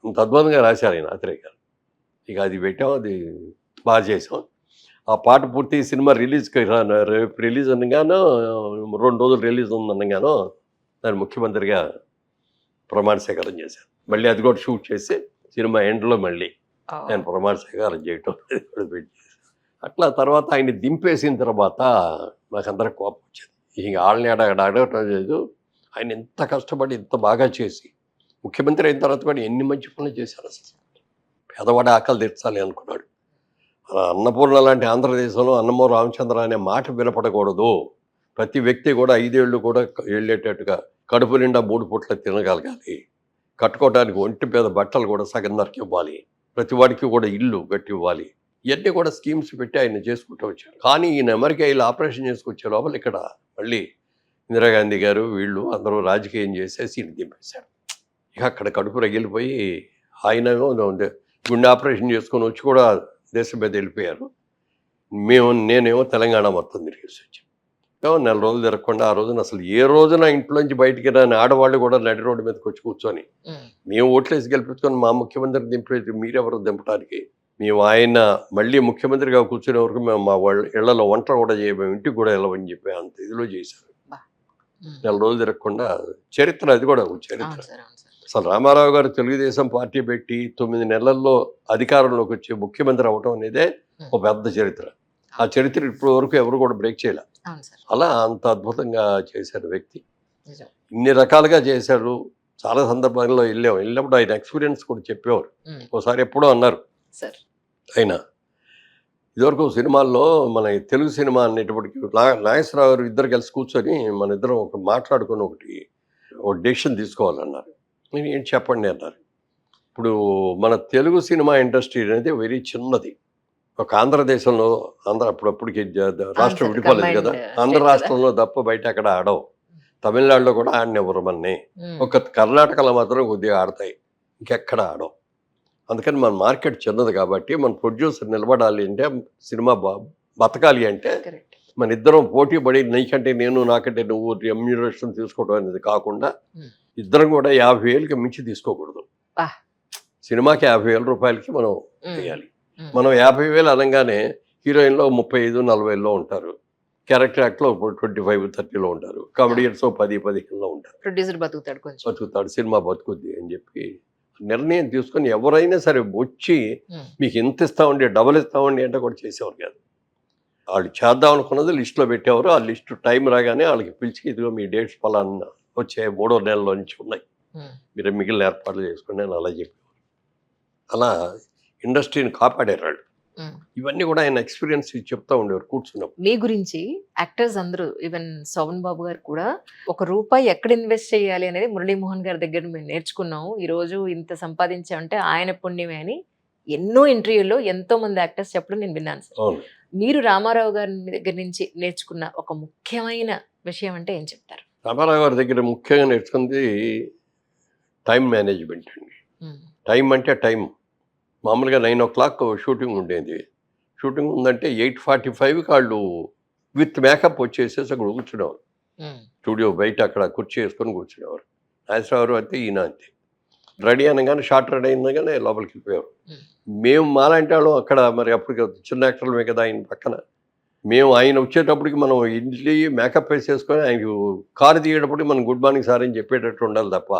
అంత అద్భుతంగా రాశారు ఆయన ఆత్రేయ గారు. ఇక అది పెట్టాం. అది బాగా చేసాం. ఆ పాట పూర్తి సినిమా రిలీజ్‌కి రేపు రిలీజ్ అనంగాను 2 రోజులు రిలీజ్ ఉందనంగాను దాన్ని ముఖ్యమంత్రిగా ప్రమాణ స్వీకారం చేశారు. మళ్ళీ అది కూడా షూట్ చేసి సినిమా ఎండ్‌లో మళ్ళీ నేను ప్రమాణ స్వీకారం చేయటం అది కూడా పెట్టి అట్లా తర్వాత ఆయన్ని దింపేసిన తర్వాత నాకందరికి కోపం వచ్చింది. ఇక ఆళ్ళని అడగటం లేదు. ఆయన ఎంత కష్టపడి ఇంత బాగా చేసి ముఖ్యమంత్రి అయిన తర్వాత కూడా ఎన్ని మంచి పనులు చేశారు అసలు. పేదవాడి ఆకలి తీర్చాలి అనుకున్నాడు. అన్నపూర్ణ లాంటి ఆంధ్రదేశంలో అన్నమో రామచంద్ర అనే మాట వినపడకూడదు. ప్రతి వ్యక్తి కూడా 5 ఏళ్ళు కూడా వెళ్ళేటట్టుగా కడుపు నిండా 3 పూట్ల తినగలగాలి. కట్టుకోవడానికి ఒంటి మీద బట్టలు కూడా సగం ధరకి ఇవ్వాలి. ప్రతి వాడికి కూడా ఇల్లు కట్టివ్వాలి. ఇవన్నీ కూడా స్కీమ్స్ పెట్టి ఆయన చేసుకుంటూ వచ్చారు. కానీ ఈయన అమెరికా వెళ్ళి ఆపరేషన్ చేసుకొచ్చే లోపల ఇక్కడ మళ్ళీ ఇందిరాగాంధీ గారు వీళ్ళు అందరూ రాజకీయం చేసేసి ఈయన దింపేశారు. ఇక అక్కడ కడుపు రగిలిపోయి ఆయనేమో గుండె ఆపరేషన్ చేసుకొని వచ్చి కూడా దేశం మీద వెళ్ళిపోయారు. నేనేమో తెలంగాణ మొత్తం తిరిగేసి వచ్చాను. నెల రోజులు తిరగకుండా ఆ రోజున అసలు ఏ రోజున ఇంట్లోంచి బయటికి రాని ఆడవాళ్ళు కూడా నడి రోడ్డు మీదకి వచ్చి కూర్చొని మేము ఓట్లేసి గెలిపించుకొని మా ముఖ్యమంత్రిని దింపేది మీరెవరు దింపడానికి, మేము ఆయన మళ్ళీ ముఖ్యమంత్రిగా కూర్చునే వరకు మేము మా వాళ్ళ ఇళ్లలో వంట కూడా చేయము, ఇంటికి కూడా వెళ్ళమని చెప్పి అంత ఇదిలో చేశారు. నెల రోజులు తిరగకుండా చరిత్ర, అది కూడా చరిత్ర. అసలు రామారావు గారు తెలుగుదేశం పార్టీ పెట్టి 9 నెలల్లో అధికారంలోకి వచ్చి ముఖ్యమంత్రి అవటం అనేదే ఒక పెద్ద చరిత్ర. ఆ చరిత్ర ఇప్పటి వరకు ఎవరు కూడా బ్రేక్ చేయలే. అలా అంత అద్భుతంగా చేశారు వ్యక్తి. ఇన్ని రకాలుగా చేశారు. చాలా సందర్భాల్లో వెళ్ళినప్పుడు ఆయన ఎక్స్పీరియన్స్ కూడా చెప్పేవారు. ఒకసారి ఎప్పుడో అన్నారు ఆయన, ఇదివరకు సినిమాల్లో మన తెలుగు సినిమా అనేటప్పటికి నాగేశ్వరరావు గారు ఇద్దరు కలిసి కూర్చొని మన ఇద్దరం మాట్లాడుకొని ఒక డెసిషన్ తీసుకోవాలన్నారు. నేను ఏంటి చెప్పండి అన్నారు. ఇప్పుడు మన తెలుగు సినిమా ఇండస్ట్రీ అనేది వెరీ చిన్నది. ఒక ఆంధ్రదేశంలో అప్పుడప్పటికి రాష్ట్రం విడిపోలేదు కదా, ఆంధ్ర రాష్ట్రంలో తప్ప బయట అక్కడ ఆడవు. తమిళనాడులో కూడా ఆడినెవరు మన్ని, ఒక కర్ణాటకలో మాత్రం కొద్దిగా ఆడతాయి, ఇంకెక్కడ ఆడవు. అందుకని మన మార్కెట్ చిన్నది కాబట్టి మన ప్రొడ్యూసర్ నిలబడాలి అంటే, సినిమా బతకాలి అంటే మన ఇద్దరం పోటీ పడి నీకంటే నేను నాకంటే నువ్వు రెమ్యూనరేషన్ తీసుకోవడం అనేది కాకుండా ఇద్దరం కూడా 50,000కి మించి తీసుకోకూడదు. సినిమాకి 50,000 రూపాయలకి మనం చేయాలి. మనం 50,000 అనగానే హీరోయిన్లో 35-40లో ఉంటారు, క్యారెక్టర్ యాక్ట్లో 25-30లో ఉంటారు, కామెడియన్స్ 10-15లో ఉంటారు. ప్రొడ్యూసర్ బతుకుతాడు, సినిమా బతుకుద్ది అని చెప్పి నిర్ణయం తీసుకొని ఎవరైనా సరే వచ్చి మీకు ఎంత ఇస్తామండి, డబల్ ఇస్తామండి అంటే కూడా చేసేవారు కాదు. వాళ్ళు చేద్దాం అనుకున్నది లిస్టులో పెట్టేవారు. ఆ లిస్టు టైం రాగానే వాళ్ళకి పిలిచి, ఇదిగో మీ డేట్స్ పలానా వచ్చే 3వ నెలలో నుంచి ఉన్నాయి, మీరు మిగిలిన ఏర్పాట్లు చేసుకోండి అని అలా చెప్పేవారు. అలా ఇండస్ట్రీని కాపాడారు వాళ్ళు. ఇవన్నీ కూడా ఆయన ఎక్స్పీరియన్స్ చెప్తా ఉండేవారు కూర్చున్నప్పుడు. మీ గురించి యాక్టర్స్ అందరూ, ఈవెన్ శోభన్ బాబు గారు కూడా, ₹1 ఎక్కడ ఇన్వెస్ట్ చేయాలి అనేది మురళీమోహన్ గారి దగ్గర మేము నేర్చుకున్నాము, ఈ రోజు ఇంత సంపాదించామంటే ఆయన పుణ్యమే అని ఎన్నో ఇంటర్వ్యూలో ఎంతో మంది యాక్టర్స్ చెప్పడం నేను విన్నాను సార్. మీరు రామారావు గారి దగ్గర నుంచి నేర్చుకున్న ఒక ముఖ్యమైన విషయం అంటే ఏం చెప్తారు? రామారావు గారి దగ్గర ముఖ్యంగా నేర్చుకుంది టైం మేనేజ్మెంట్ అండి. టైం అంటే టైం. మామూలుగా 9 o'clock షూటింగ్ ఉండేది. షూటింగ్ ఉందంటే 8:45కి వాళ్ళు విత్ మేకప్ వచ్చేసేసి అక్కడ కూర్చునేవారు. స్టూడియో బయట అక్కడ కుర్చీ వేసుకొని కూర్చునేవారు. నాగేశ్వరరావు అయితే ఈయన అంతే. రెడీ అనగానే షార్ట్ రెడీ అయినగానే లోపలికి వెళ్ళిపోయారు. మేము మాలాంటి వాళ్ళం అక్కడ మరి అప్పటికి చిన్న యాక్టర్లమే కదా ఆయన పక్కన. మేము ఆయన వచ్చేటప్పటికి మనం ఇంటి మేకప్ వేసేసుకొని ఆయనకు కారు దిగేటప్పటికి మనం గుడ్ మార్నింగ్ సార్ అని చెప్పేటట్టు ఉండాలి తప్ప,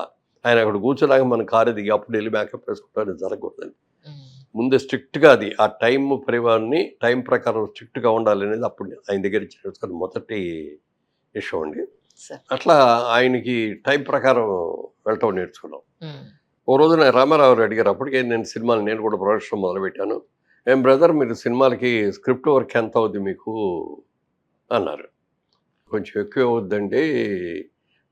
ఆయన అక్కడ కూర్చోలాగా మన కారు దిగి అప్పుడు వెళ్ళి మేకప్ వేసుకుంటారు జరగకూడదండి. ముందు స్ట్రిక్ట్గా అది ఆ టైం పరివారాన్ని టైం ప్రకారం స్ట్రిక్ట్గా ఉండాలి అనేది అప్పుడు ఆయన దగ్గర నేర్చుకున్న మొదటి విషయం అండి. అట్లా ఆయనకి టైం ప్రకారం వెళ్ళటం నేర్చుకున్నాం. ఓ రోజున రామారావు అడిగారు, అప్పటికే నేను కూడా ప్రొడక్షన్ మొదలుపెట్టాను, ఏం బ్రదర్ మీరు సినిమాలకి స్క్రిప్ట్ వర్క్ ఎంత అవుద్ది మీకు అన్నారు. కొంచెం ఎక్కువ అవుద్దండి,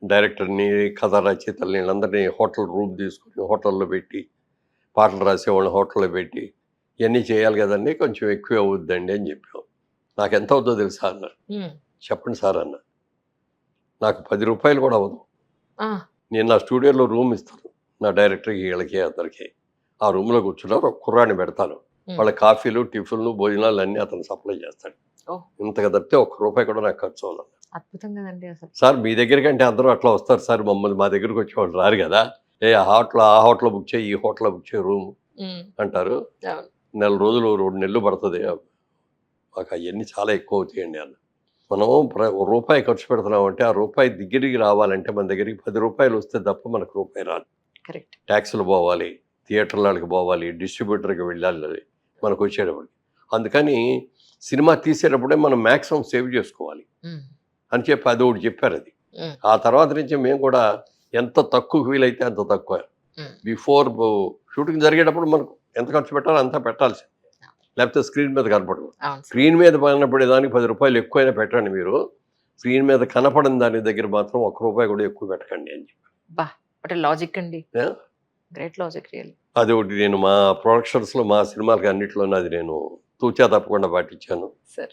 డైరెక్టర్ని కథ రచయితల్ని వీళ్ళందరినీ హోటల్ రూమ్ తీసుకుని హోటల్లో పెట్టి పాటలు రాసేవాళ్ళని హోటల్లో పెట్టి ఇవన్నీ చేయాలి కదండి, కొంచెం ఎక్కువ అవుద్దండి అని చెప్పాం. నాకు ఎంత అవుద్దో తెలుసా అన్నారు. చెప్పండి సార్ అన్న. నాకు ₹10 కూడా అవ్వదు. నేను నా స్టూడియోలో రూమ్ ఇస్తాను నా డైరెక్టర్కి వీళ్ళకి అందరికీ. ఆ రూమ్లో కూర్చున్నారు, ఒక కుర్రాన్ని పెడతాను, వాళ్ళ కాఫీలు టిఫిన్లు భోజనాలు అన్నీ అతను సప్లై చేస్తాడు. ఇంతగా తప్పితే ₹1 కూడా నాకు ఖర్చు అవ్వాలి. అద్భుతం కదండి అసలు. సార్ మీ దగ్గర కంటే అందరూ అట్లా వస్తారు సార్, మమ్మల్ని మా దగ్గరకు వచ్చేవాళ్ళు రారు కదా, ఆ హోటల్లో బుక్ చేయి, ఈ హోటల్లో బుక్ చేయి రూమ్ అంటారు. అవును. నెల రోజులు 2 నెలలు పడుతుంది. మాకు అవన్నీ చాలా ఎక్కువ అవుతాయండి అన్న. మనం రూపాయి ఖర్చు పెడుతున్నామంటే ఆ రూపాయి దగ్గరికి రావాలంటే మన దగ్గరికి 10 రూపాయలు వస్తే తప్ప మనకు రూపాయి రాదు. కరెక్ట్. ట్యాక్సులు పోవాలి, థియేటర్లకి పోవాలి, డిస్ట్రిబ్యూటర్కి వెళ్ళాలి మనకు వచ్చేటప్పటికి. అందుకని సినిమా తీసేటప్పుడే మనం మ్యాక్సిమం సేవ్ చేసుకోవాలి అని చెప్పి అది ఒకటి చెప్పారు. అది ఆ తర్వాత నుంచి మేము కూడా ఎంత తక్కువ వీలైతే అంత తక్కువ. బిఫోర్ షూటింగ్ జరిగేటప్పుడు మనకు ఎంత ఖర్చు పెట్టాలో అంతా పెట్టాల్సింది, లేకపోతే స్క్రీన్ మీద కనపడదు. అవును సార్. స్క్రీన్ మీద కనపడే దానికి 10 రూపాయలు ఎక్కువైనా పెట్టండి మీరు, స్క్రీన్ మీద కనపడని దాని దగ్గర మాత్రం ₹1 కూడా ఎక్కువ పెట్టకండి అని చెప్పి. బా వాట్ లాజిక్ అండి. Yeah. Great logic really. అది ఒకటి నేను మా ప్రొడక్షన్స్లో మా సినిమాలకి అన్నింటిలోనూ అది నేను తూచా తప్పకుండా పాటించాను. సార్